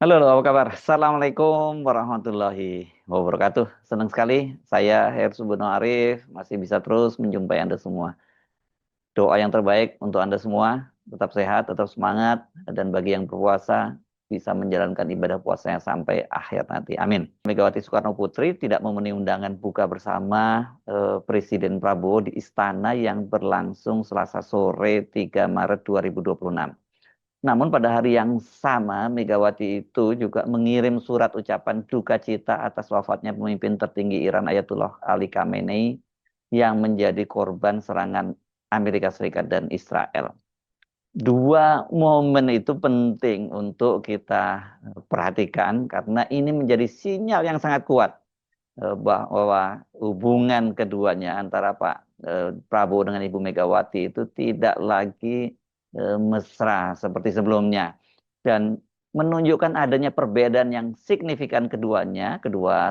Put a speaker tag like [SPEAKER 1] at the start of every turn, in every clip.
[SPEAKER 1] Halo, halo, apa kabar? Assalamualaikum warahmatullahi wabarakatuh. Senang sekali saya Her Subono Arif masih bisa terus menjumpai Anda semua. Doa yang terbaik untuk Anda semua, tetap sehat, tetap semangat, dan bagi yang berpuasa bisa menjalankan ibadah puasanya sampai akhir nanti. Amin. Megawati Soekarno Putri tidak memenuhi undangan buka bersama Presiden Prabowo di istana yang berlangsung Selasa sore 3 Maret 2026. Namun pada hari yang sama, Megawati itu juga mengirim surat ucapan duka cita atas wafatnya pemimpin tertinggi Iran Ayatullah Ali Khamenei yang menjadi korban serangan Amerika Serikat dan Israel. Dua momen itu penting untuk kita perhatikan karena ini menjadi sinyal yang sangat kuat bahwa hubungan keduanya antara Pak Prabowo dengan Ibu Megawati itu tidak lagi mesra seperti sebelumnya dan menunjukkan adanya perbedaan yang signifikan kedua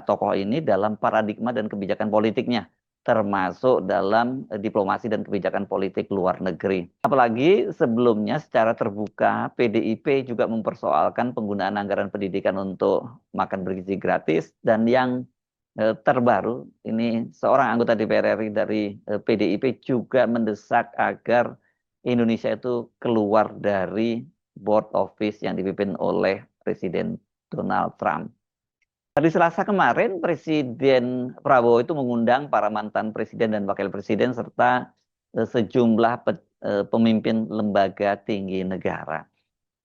[SPEAKER 1] tokoh ini dalam paradigma dan kebijakan politiknya, termasuk dalam diplomasi dan kebijakan politik luar negeri. Apalagi sebelumnya secara terbuka PDIP juga mempersoalkan penggunaan anggaran pendidikan untuk makan bergizi gratis dan yang terbaru ini seorang anggota DPR RI dari PDIP juga mendesak agar Indonesia itu keluar dari board office yang dipimpin oleh Presiden Donald Trump. Hari Selasa kemarin Presiden Prabowo itu mengundang para mantan presiden dan wakil presiden serta sejumlah pemimpin lembaga tinggi negara.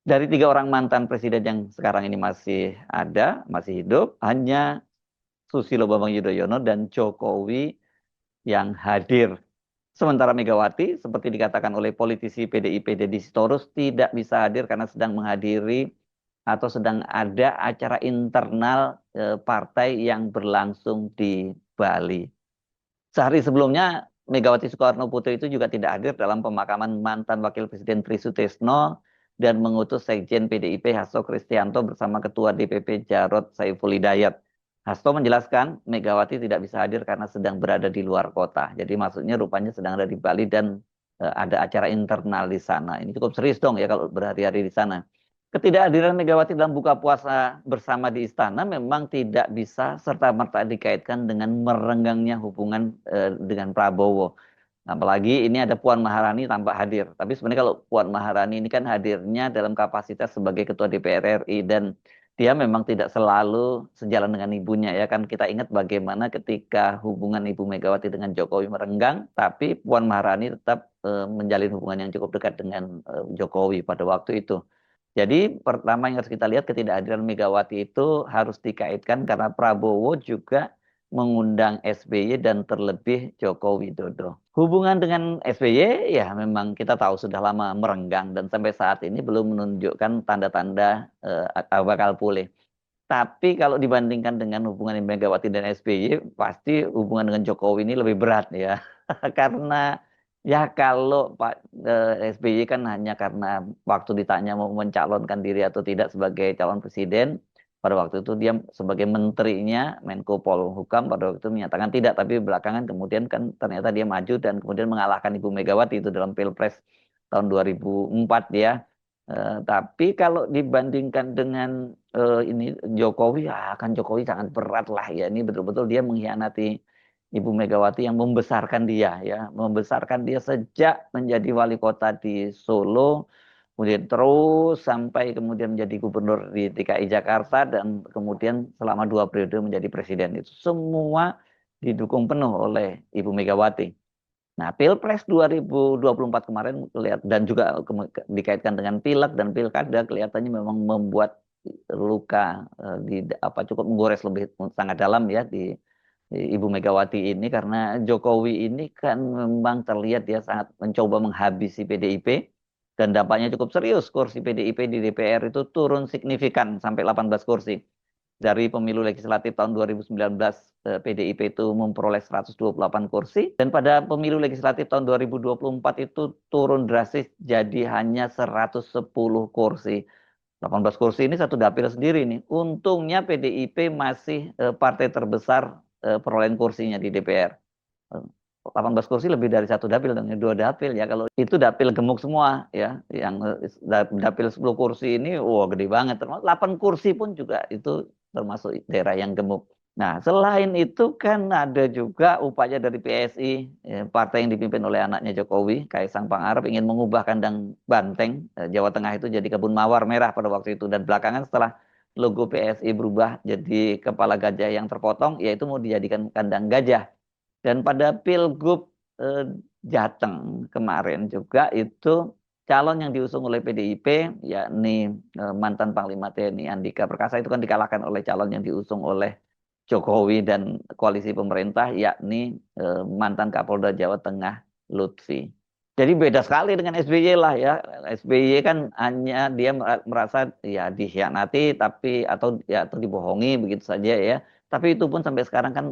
[SPEAKER 1] Dari tiga orang mantan presiden yang sekarang ini masih ada, masih hidup, hanya Susilo Bambang Yudhoyono dan Jokowi yang hadir. Sementara Megawati, seperti dikatakan oleh politisi PDIP Deddy Sitorus, tidak bisa hadir karena sedang menghadiri atau sedang ada acara internal partai yang berlangsung di Bali. Sehari sebelumnya, Megawati Soekarno Putri itu juga tidak hadir dalam pemakaman mantan Wakil Presiden Tri Sutesno dan mengutus Sekjen PDIP Hasto Kristianto bersama Ketua DPP Jarod Saiful Hidayat. Hasto menjelaskan Megawati tidak bisa hadir karena sedang berada di luar kota. Jadi maksudnya rupanya sedang ada di Bali dan ada acara internal di sana. Ini cukup serius dong ya kalau berhari-hari di sana. Ketidakhadiran Megawati dalam buka puasa bersama di istana memang tidak bisa serta-merta dikaitkan dengan merenggangnya hubungan dengan Prabowo. Apalagi ini ada Puan Maharani tampak hadir. Tapi sebenarnya kalau Puan Maharani ini kan hadirnya dalam kapasitas sebagai Ketua DPR RI dan dia memang tidak selalu sejalan dengan ibunya ya kan. Kita ingat bagaimana ketika hubungan Ibu Megawati dengan Jokowi merenggang, tapi Puan Maharani tetap menjalin hubungan yang cukup dekat dengan Jokowi pada waktu itu. Jadi pertama yang harus kita lihat ketidakhadiran Megawati itu harus dikaitkan karena Prabowo juga mengundang SBY dan terlebih Joko Widodo. Hubungan dengan SBY ya memang kita tahu sudah lama merenggang dan sampai saat ini belum menunjukkan tanda-tanda bakal pulih. Tapi kalau dibandingkan dengan hubungan Megawati dan SBY, pasti hubungan dengan Jokowi ini lebih berat ya. Karena ya kalau Pak SBY kan hanya karena waktu ditanya mau mencalonkan diri atau tidak sebagai calon presiden, pada waktu itu dia sebagai menterinya, Menko Polhukam pada waktu itu menyatakan tidak, tapi belakangan kemudian kan ternyata dia maju dan kemudian mengalahkan Ibu Megawati itu dalam Pilpres tahun 2004 ya. Tapi kalau dibandingkan dengan ini Jokowi, ya kan Jokowi sangat berat lah ya. Ini betul-betul dia mengkhianati Ibu Megawati yang membesarkan dia ya, membesarkan dia sejak menjadi wali kota di Solo, kemudian terus sampai kemudian menjadi gubernur di DKI Jakarta dan kemudian selama 2 periode menjadi presiden. Itu semua didukung penuh oleh Ibu Megawati. Nah, Pilpres 2024 kemarin dan juga dikaitkan dengan pileg dan pilkada kelihatannya memang membuat luka di apa cukup menggores lebih sangat dalam ya di Ibu Megawati ini karena Jokowi ini kan memang terlihat dia sangat mencoba menghabisi PDIP dan dampaknya cukup serius kursi PDIP di DPR itu turun signifikan sampai 18 kursi dari pemilu legislatif tahun 2019 PDIP itu memperoleh 128 kursi dan pada pemilu legislatif tahun 2024 itu turun drastis jadi hanya 110 kursi. 18 kursi ini satu dapil sendiri nih. Untungnya PDIP masih partai terbesar perolehan kursinya di DPR. 18 kursi lebih dari satu dapil dong, 2 dapil ya. Kalau itu dapil gemuk semua ya, yang dapil 10 kursi ini, wah gede banget. Termasuk 8 kursi pun juga itu termasuk daerah yang gemuk. Nah, selain itu kan ada juga upaya dari PSI, ya, partai yang dipimpin oleh anaknya Jokowi, Kaisang Pangarep, ingin mengubah kandang Banteng, Jawa Tengah itu jadi kebun mawar merah pada waktu itu. Dan belakangan setelah logo PSI berubah jadi kepala gajah yang terpotong, yaitu mau dijadikan kandang gajah. Dan pada Pilgub Jateng kemarin juga itu calon yang diusung oleh PDIP, yakni mantan Panglima TNI Andika Perkasa, itu kan dikalahkan oleh calon yang diusung oleh Jokowi dan koalisi pemerintah, yakni mantan Kapolda Jawa Tengah Lutfi. Jadi beda sekali dengan SBY lah ya. SBY kan hanya dia merasa ya dikhianati tapi atau dibohongi begitu saja ya. Tapi itu pun sampai sekarang kan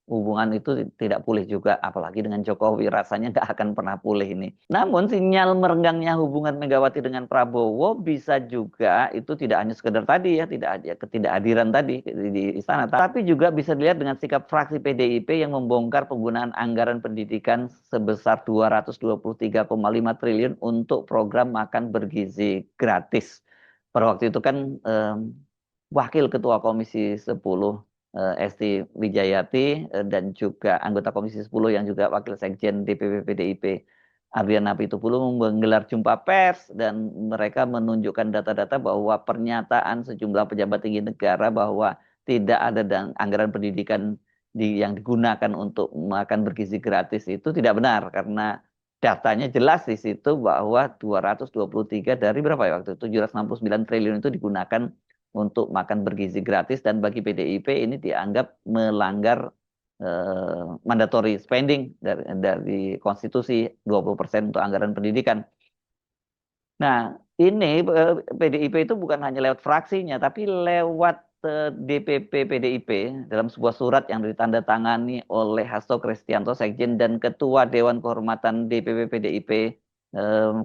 [SPEAKER 1] hubungan itu tidak pulih juga, apalagi dengan Jokowi rasanya nggak akan pernah pulih ini. Namun sinyal merenggangnya hubungan Megawati dengan Prabowo bisa juga itu tidak hanya sekedar tadi ya, tidak ada ketidakhadiran tadi di istana, tapi juga bisa dilihat dengan sikap fraksi PDIP yang membongkar penggunaan anggaran pendidikan sebesar 223,5 triliun untuk program makan bergizi gratis. Pada waktu itu kan Wakil Ketua Komisi 10 Esti Wijayati dan juga anggota Komisi 10 yang juga Wakil Sekjen DPP PDIP Adrian Napitupulu menggelar jumpa pers dan mereka menunjukkan data-data bahwa pernyataan sejumlah pejabat tinggi negara bahwa tidak ada anggaran pendidikan yang digunakan untuk makan bergizi gratis itu tidak benar, karena datanya jelas di situ bahwa 223 dari berapa ya waktu itu 769 triliun itu digunakan untuk makan bergizi gratis, dan bagi PDIP ini dianggap melanggar mandatory spending dari konstitusi 20% untuk anggaran pendidikan. Nah, ini PDIP itu bukan hanya lewat fraksinya, tapi lewat DPP PDIP dalam sebuah surat yang ditandatangani oleh Hasto Kristianto Sekjen dan Ketua Dewan Kehormatan DPP PDIP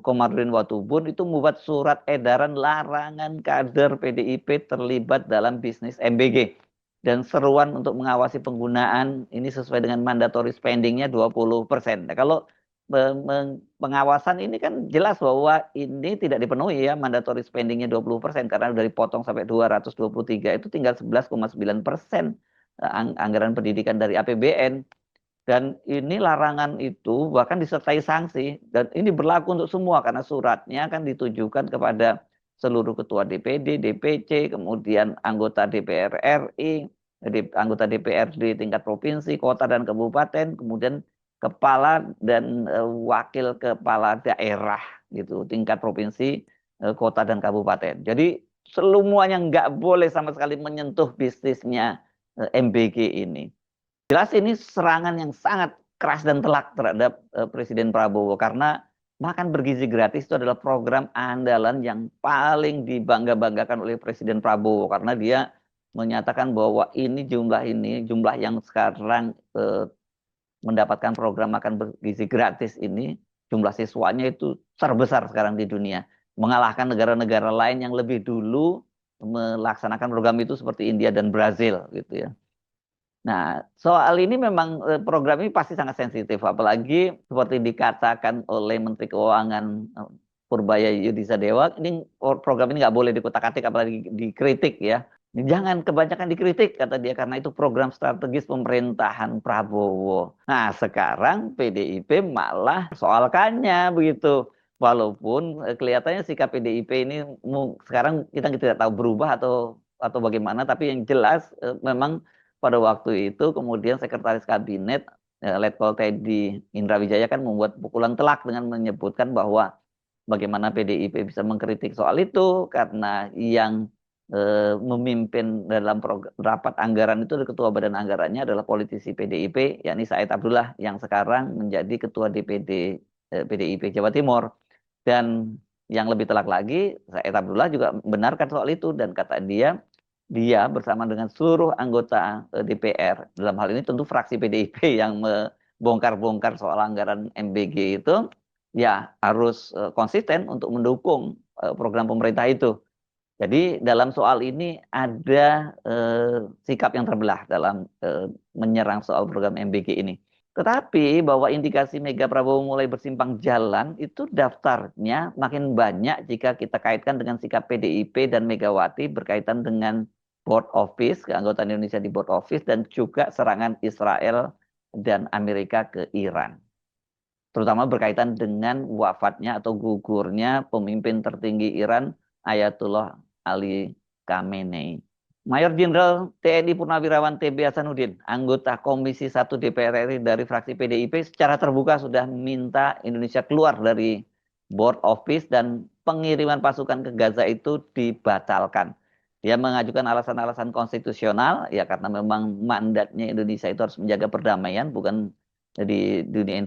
[SPEAKER 1] Komarudin Watubun itu membuat surat edaran larangan kader PDIP terlibat dalam bisnis MBG dan seruan untuk mengawasi penggunaan ini sesuai dengan mandatory spendingnya 20%. Nah, kalau pengawasan ini kan jelas bahwa ini tidak dipenuhi ya mandatory spendingnya 20%, karena dari potong sampai 223 itu tinggal 11,9% anggaran pendidikan dari APBN. Dan ini larangan itu bahkan disertai sanksi, dan ini berlaku untuk semua karena suratnya kan ditujukan kepada seluruh ketua DPD, DPC, kemudian anggota DPR RI, anggota DPRD tingkat provinsi, kota dan kabupaten, kemudian kepala dan wakil kepala daerah gitu tingkat provinsi, kota dan kabupaten. Jadi semuanya nggak boleh sama sekali menyentuh bisnisnya MBG ini. Jelas ini serangan yang sangat keras dan telak terhadap Presiden Prabowo, karena makan bergizi gratis itu adalah program andalan yang paling dibangga-banggakan oleh Presiden Prabowo, karena dia menyatakan bahwa jumlah yang sekarang mendapatkan program makan bergizi gratis ini, jumlah siswanya itu terbesar sekarang di dunia, mengalahkan negara-negara lain yang lebih dulu melaksanakan program itu seperti India dan Brazil gitu ya. Nah, soal ini memang program ini pasti sangat sensitif, apalagi seperti dikatakan oleh Menteri Keuangan Purbaya Yudhisa Dewa, ini program ini nggak boleh dikutak-atik, apalagi dikritik ya. Jangan kebanyakan dikritik, kata dia, karena itu program strategis pemerintahan Prabowo. Nah, sekarang PDIP malah soalkannya begitu. Walaupun kelihatannya sikap PDIP ini sekarang kita tidak tahu berubah atau bagaimana, tapi yang jelas memang pada waktu itu kemudian Sekretaris Kabinet Letkol Teddy Indrawijaya kan membuat pukulan telak dengan menyebutkan bahwa bagaimana PDIP bisa mengkritik soal itu, karena yang memimpin dalam rapat anggaran itu ketua badan anggarannya adalah politisi PDIP, yakni Said Abdullah yang sekarang menjadi ketua DPD PDIP Jawa Timur. Dan yang lebih telak lagi, Said Abdullah juga membenarkan soal itu dan kata dia bersama dengan seluruh anggota DPR, dalam hal ini tentu fraksi PDIP yang membongkar-bongkar soal anggaran MBG itu, ya harus konsisten untuk mendukung program pemerintah itu. Jadi dalam soal ini ada sikap yang terbelah dalam menyerang soal program MBG ini. Tetapi bahwa indikasi Mega Prabowo mulai bersimpang jalan itu daftarnya makin banyak jika kita kaitkan dengan sikap PDIP dan Megawati berkaitan dengan Board Office, keanggotaan Indonesia di Board Office, dan juga serangan Israel dan Amerika ke Iran. Terutama berkaitan dengan wafatnya atau gugurnya pemimpin tertinggi Iran, Ayatullah Ali Khamenei. Mayor Jenderal TNI Purnawirawan TB Hasanuddin, anggota Komisi 1 DPR RI dari fraksi PDIP, secara terbuka sudah minta Indonesia keluar dari Board Office dan pengiriman pasukan ke Gaza itu dibatalkan. Dia mengajukan alasan-alasan konstitusional, ya karena memang mandatnya Indonesia itu harus menjaga perdamaian, bukan di dunia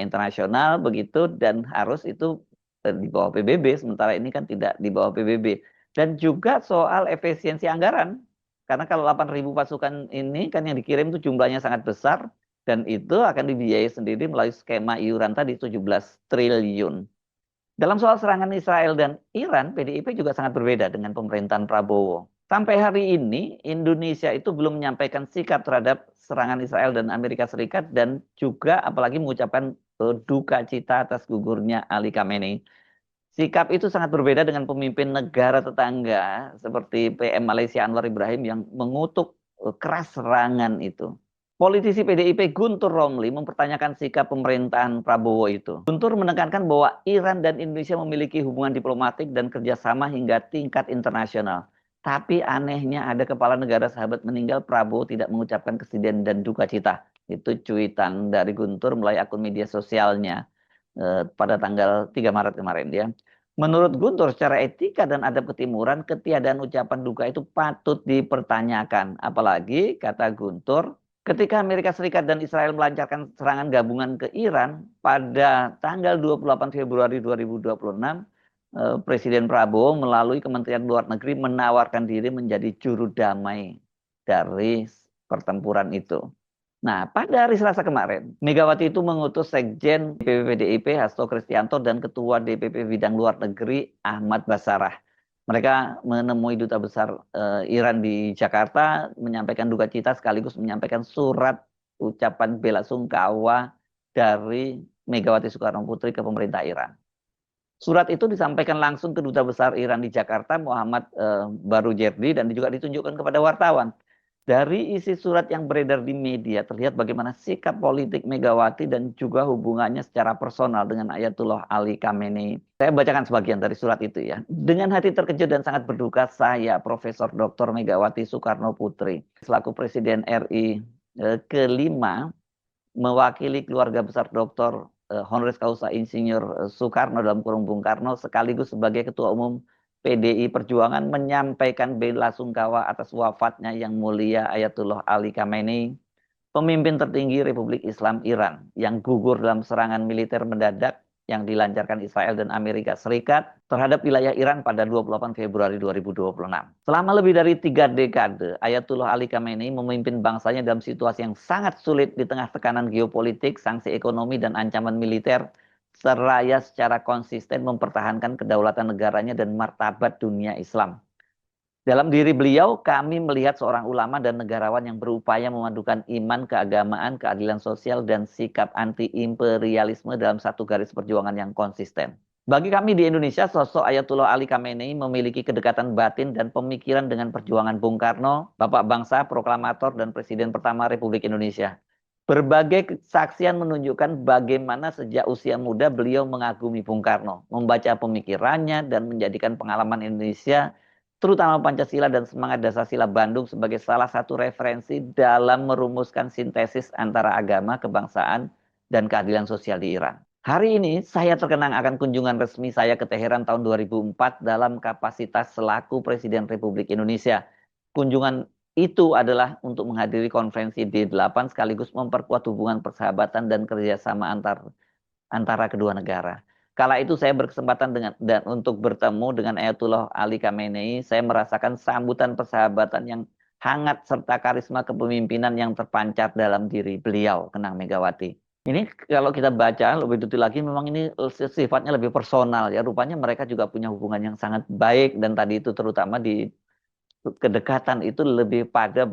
[SPEAKER 1] internasional begitu, dan harus itu di bawah PBB, sementara ini kan tidak di bawah PBB. Dan juga soal efisiensi anggaran. Karena kalau 8.000 pasukan ini kan yang dikirim itu jumlahnya sangat besar dan itu akan dibiayai sendiri melalui skema iuran tadi 17 triliun. Dalam soal serangan Israel dan Iran, PDIP juga sangat berbeda dengan pemerintahan Prabowo. Sampai hari ini, Indonesia itu belum menyampaikan sikap terhadap serangan Israel dan Amerika Serikat dan juga apalagi mengucapkan duka cita atas gugurnya Ali Khamenei. Sikap itu sangat berbeda dengan pemimpin negara tetangga seperti PM Malaysia Anwar Ibrahim yang mengutuk keras serangan itu. Politisi PDIP Guntur Romli mempertanyakan sikap pemerintahan Prabowo itu. Guntur menekankan bahwa Iran dan Indonesia memiliki hubungan diplomatik dan kerjasama hingga tingkat internasional. Tapi anehnya ada kepala negara sahabat meninggal, Prabowo tidak mengucapkan kesedihan dan duka cita. Itu cuitan dari Guntur melalui akun media sosialnya pada tanggal 3 Maret kemarin ya. Menurut Guntur, secara etika dan adab ketimuran, ketiadaan ucapan duka itu patut dipertanyakan. Apalagi, kata Guntur, ketika Amerika Serikat dan Israel melancarkan serangan gabungan ke Iran pada tanggal 28 Februari 2026, Presiden Prabowo melalui Kementerian Luar Negeri menawarkan diri menjadi juru damai dari pertempuran itu. Nah, pada hari Selasa kemarin, Megawati itu mengutus Sekjen DPP PDIP Hasto Kristianto dan Ketua DPP Bidang Luar Negeri Ahmad Basarah. Mereka menemui Duta Besar Iran di Jakarta, menyampaikan duka cita sekaligus menyampaikan surat ucapan bela sungkawa dari Megawati Soekarno Putri ke pemerintah Iran. Surat itu disampaikan langsung ke Duta Besar Iran di Jakarta, Muhammad Barujerdi, dan juga ditunjukkan kepada wartawan. Dari isi surat yang beredar di media, terlihat bagaimana sikap politik Megawati dan juga hubungannya secara personal dengan Ayatullah Ali Khamenei. Saya bacakan sebagian dari surat itu ya. Dengan hati terkejut dan sangat berduka, saya, Profesor Dr. Megawati Soekarno Putri, selaku Presiden RI kelima, mewakili keluarga besar Dr. Honoris Causa Insinyur Soekarno dalam kurung Bung Karno, sekaligus sebagai Ketua Umum PDI Perjuangan, menyampaikan bela sungkawa atas wafatnya yang mulia Ayatullah Ali Khamenei, pemimpin tertinggi Republik Islam Iran yang gugur dalam serangan militer mendadak yang dilancarkan Israel dan Amerika Serikat terhadap wilayah Iran pada 28 Februari 2026. Selama lebih dari 3 dekade, Ayatullah Ali Khamenei memimpin bangsanya dalam situasi yang sangat sulit di tengah tekanan geopolitik, sanksi ekonomi, dan ancaman militer, seraya secara konsisten mempertahankan kedaulatan negaranya dan martabat dunia Islam. Dalam diri beliau, kami melihat seorang ulama dan negarawan yang berupaya memadukan iman, keagamaan, keadilan sosial, dan sikap anti-imperialisme dalam satu garis perjuangan yang konsisten. Bagi kami di Indonesia, sosok Ayatullah Ali Khamenei memiliki kedekatan batin dan pemikiran dengan perjuangan Bung Karno, Bapak Bangsa, proklamator, dan Presiden pertama Republik Indonesia. Berbagai kesaksian menunjukkan bagaimana sejak usia muda beliau mengagumi Bung Karno, membaca pemikirannya, dan menjadikan pengalaman Indonesia, terutama Pancasila dan semangat Dasar-Sila Bandung, sebagai salah satu referensi dalam merumuskan sintesis antara agama, kebangsaan, dan keadilan sosial di Iran. Hari ini saya terkenang akan kunjungan resmi saya ke Teheran tahun 2004 dalam kapasitas selaku Presiden Republik Indonesia. Kunjungan itu adalah untuk menghadiri konferensi D8 sekaligus memperkuat hubungan persahabatan dan kerjasama antara kedua negara. Kala itu saya berkesempatan dan untuk bertemu dengan Ayatullah Ali Khamenei, saya merasakan sambutan persahabatan yang hangat serta karisma kepemimpinan yang terpancar dalam diri beliau, kenang Megawati. Ini kalau kita baca lebih detail lagi, memang ini sifatnya lebih personal ya. Rupanya mereka juga punya hubungan yang sangat baik, dan tadi itu terutama kedekatan itu lebih pada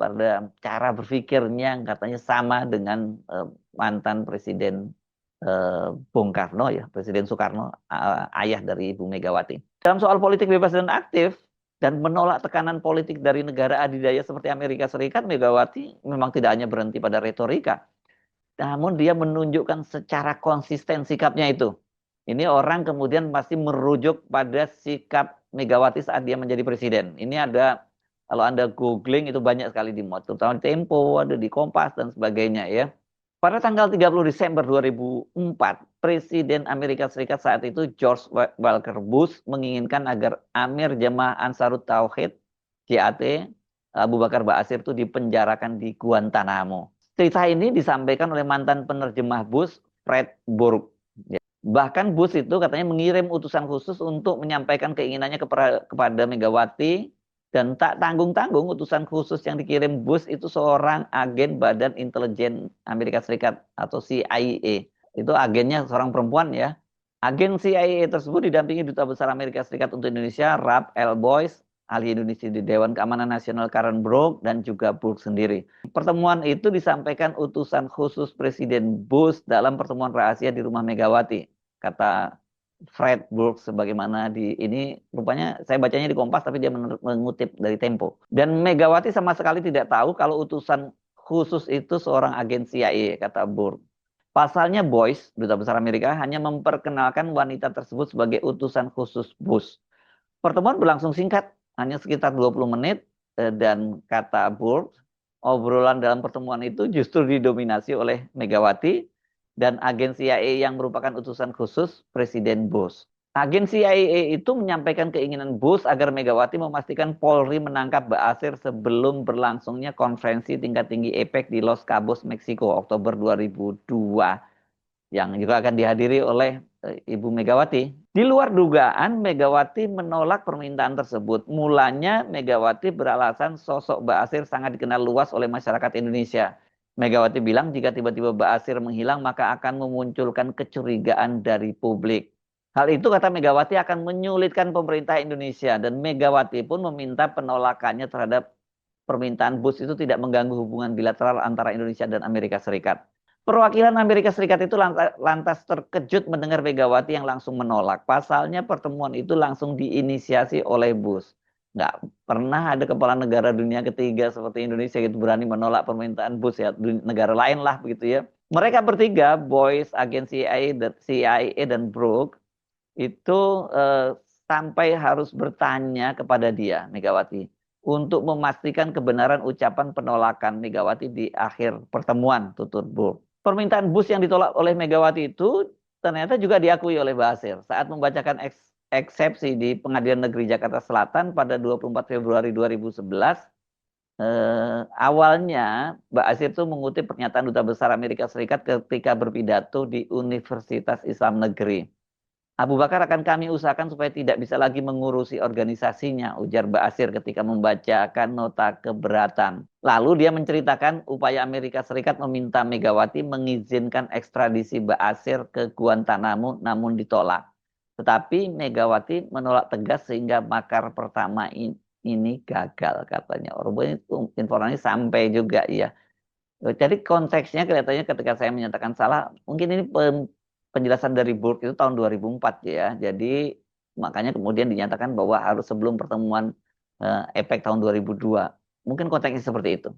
[SPEAKER 1] cara berpikirnya yang katanya sama dengan mantan Presiden Bung Karno ya, Presiden Soekarno, ayah dari Ibu Megawati. Dalam soal politik bebas dan aktif dan menolak tekanan politik dari negara adidaya seperti Amerika Serikat, Megawati memang tidak hanya berhenti pada retorika, namun dia menunjukkan secara konsisten sikapnya itu. Ini orang kemudian masih merujuk pada sikap Megawati saat dia menjadi presiden. Ini ada, kalau Anda googling itu banyak sekali di muat, terutama di Tempo, ada di Kompas dan sebagainya ya. Pada tanggal 30 Desember 2004, Presiden Amerika Serikat saat itu George Walker Bush menginginkan agar Amir Jamaah Ansarut Tauhid JAT Abu Bakar Ba'asyir itu dipenjarakan di Guantanamo. Cerita ini disampaikan oleh mantan penerjemah Bush, Fred Burke. Bahkan Bush itu katanya mengirim utusan khusus untuk menyampaikan keinginannya kepada Megawati, dan tak tanggung-tanggung utusan khusus yang dikirim Bush itu seorang agen Badan Intelijen Amerika Serikat atau CIA. Itu agennya seorang perempuan ya. Agen CIA tersebut didampingi Duta Besar Amerika Serikat untuk Indonesia, Ralph L. Boyce, ahli Indonesia di Dewan Keamanan Nasional Karen Brooke, dan juga Brooke sendiri. Pertemuan itu disampaikan utusan khusus Presiden Bush dalam pertemuan rahasia di rumah Megawati, kata Fred Burke, sebagaimana di ini rupanya saya bacanya di Kompas tapi dia mengutip dari Tempo. Dan Megawati sama sekali tidak tahu kalau utusan khusus itu seorang agen CIA, kata Burke. Pasalnya Boyce, Duta Besar Amerika, hanya memperkenalkan wanita tersebut sebagai utusan khusus Bush. Pertemuan berlangsung singkat, hanya sekitar 20 menit, dan kata Burke, obrolan dalam pertemuan itu justru didominasi oleh Megawati dan agen CIA yang merupakan utusan khusus Presiden Bush. Agen CIA itu menyampaikan keinginan Bush agar Megawati memastikan Polri menangkap Ba'asyir sebelum berlangsungnya konferensi tingkat tinggi APEC di Los Cabos, Meksiko, Oktober 2002, yang juga akan dihadiri oleh Ibu Megawati. Di luar dugaan, Megawati menolak permintaan tersebut. Mulanya Megawati beralasan sosok Ba'asyir sangat dikenal luas oleh masyarakat Indonesia. Megawati bilang jika tiba-tiba Ba'asyir menghilang maka akan memunculkan kecurigaan dari publik. Hal itu, kata Megawati, akan menyulitkan pemerintah Indonesia, dan Megawati pun meminta penolakannya terhadap permintaan Bush itu tidak mengganggu hubungan bilateral antara Indonesia dan Amerika Serikat. Perwakilan Amerika Serikat itu lantas terkejut mendengar Megawati yang langsung menolak. Pasalnya pertemuan itu langsung diinisiasi oleh Bush. Nggak pernah ada kepala negara dunia ketiga seperti Indonesia gitu berani menolak permintaan Bush ya. Negara lain lah begitu ya. Mereka bertiga, Boyce, agen CIA dan Brooke, itu sampai harus bertanya kepada dia, Megawati, untuk memastikan kebenaran ucapan penolakan Megawati di akhir pertemuan, tutur Brooke. Permintaan Bush yang ditolak oleh Megawati itu ternyata juga diakui oleh Ba'asyir saat membacakan eksepsi di Pengadilan Negeri Jakarta Selatan pada 24 Februari 2011. Awalnya Ba'asyir itu mengutip pernyataan Duta Besar Amerika Serikat ketika berpidato di Universitas Islam Negeri. Abu Bakar akan kami usahakan supaya tidak bisa lagi mengurusi organisasinya, ujar Ba'asyir ketika membacakan nota keberatan. Lalu dia menceritakan upaya Amerika Serikat meminta Megawati mengizinkan ekstradisi Ba'asyir ke Guantanamo, namun ditolak. Tetapi Megawati menolak tegas sehingga makar pertama ini gagal, katanya. Orang itu informasi sampai juga ya. Jadi konteksnya kelihatannya ketika saya menyatakan salah, mungkin ini penjelasan dari Burke itu tahun 2004 ya. Jadi makanya kemudian dinyatakan bahwa harus sebelum pertemuan APEC tahun 2002. Mungkin konteksnya seperti itu.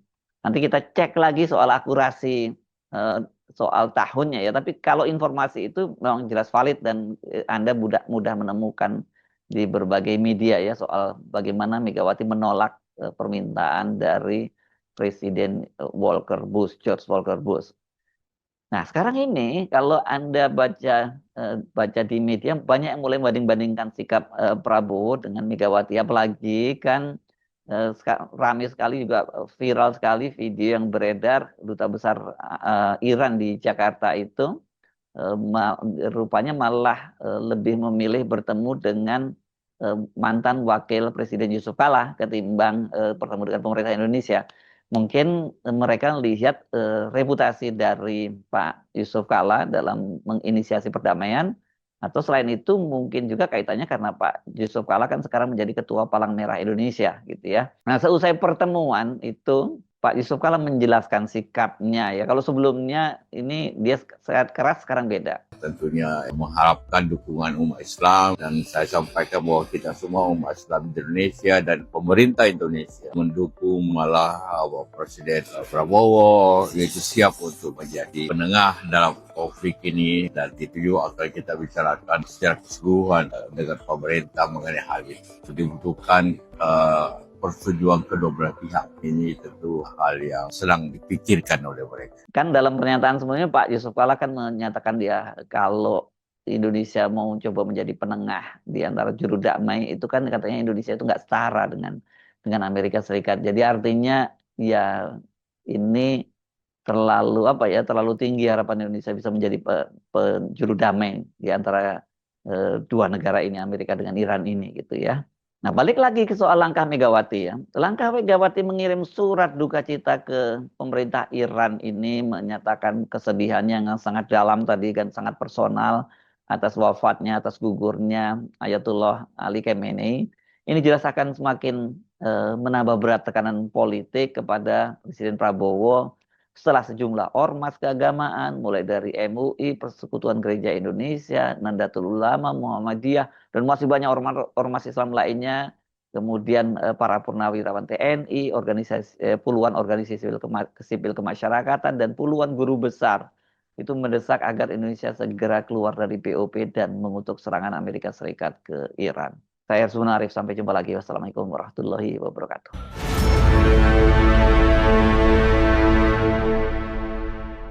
[SPEAKER 1] Nanti kita cek lagi soal akurasi soal tahunnya ya. Tapi kalau informasi itu memang jelas valid dan Anda mudah menemukan di berbagai media ya soal bagaimana Megawati menolak permintaan dari Presiden George Walker Bush. Nah, sekarang ini kalau Anda baca di media banyak yang mulai banding-bandingkan sikap Prabowo dengan Megawati, apalagi kan ramai sekali juga viral sekali video yang beredar Duta Besar Iran di Jakarta itu rupanya malah lebih memilih bertemu dengan mantan wakil Presiden Yusuf Kala ketimbang bertemu dengan pemerintah Indonesia. Mungkin mereka lihat reputasi dari Pak Yusuf Kala dalam menginisiasi perdamaian Atau selain itu mungkin juga kaitannya karena Pak Yusuf Kalla kan sekarang menjadi Ketua Palang Merah Indonesia gitu ya. Nah, seusai pertemuan itu Pak Yusuf Kalla menjelaskan sikapnya ya. Kalau sebelumnya ini dia sangat keras, sekarang beda.
[SPEAKER 2] Tentunya mengharapkan dukungan umat Islam, dan saya sampaikan bahwa kita semua umat Islam di Indonesia dan pemerintah Indonesia mendukung malah Presiden Prabowo, yaitu siap untuk menjadi penengah dalam konflik ini, dan itu juga akan kita bicarakan secara keseluruhan dengan pemerintah mengenai hal itu. Dibutuhkan persetujuan kedua belah pihak. Ini tentu hal yang sedang dipikirkan oleh mereka.
[SPEAKER 1] Kan dalam pernyataan sebelumnya Pak Yusuf Kalla kan menyatakan dia kalau Indonesia mau coba menjadi penengah di antara juru damai, itu kan katanya Indonesia itu nggak setara dengan Amerika Serikat. Jadi artinya ya ini terlalu apa ya, terlalu tinggi harapan Indonesia bisa menjadi juru damai di antara dua negara ini, Amerika dengan Iran ini gitu ya. Nah, balik lagi ke soal langkah Megawati ya. Langkah Megawati mengirim surat duka cita ke pemerintah Iran ini, menyatakan kesedihannya yang sangat dalam tadi kan, sangat personal atas wafatnya, atas gugurnya Ayatullah Ali Khamenei. Ini jelas akan semakin menambah berat tekanan politik kepada Presiden Prabowo setelah sejumlah ormas keagamaan, mulai dari MUI, Persekutuan Gereja Indonesia, Nahdlatul Ulama, Muhammadiyah, dan masih banyak ormas Islam lainnya, kemudian para purnawirawan TNI, puluhan organisasi sipil kemasyarakatan, dan puluhan guru besar itu mendesak agar Indonesia segera keluar dari BOP dan mengutuk serangan Amerika Serikat ke Iran. Saya Hersuna Arif, sampai jumpa lagi. Wassalamualaikum warahmatullahi wabarakatuh.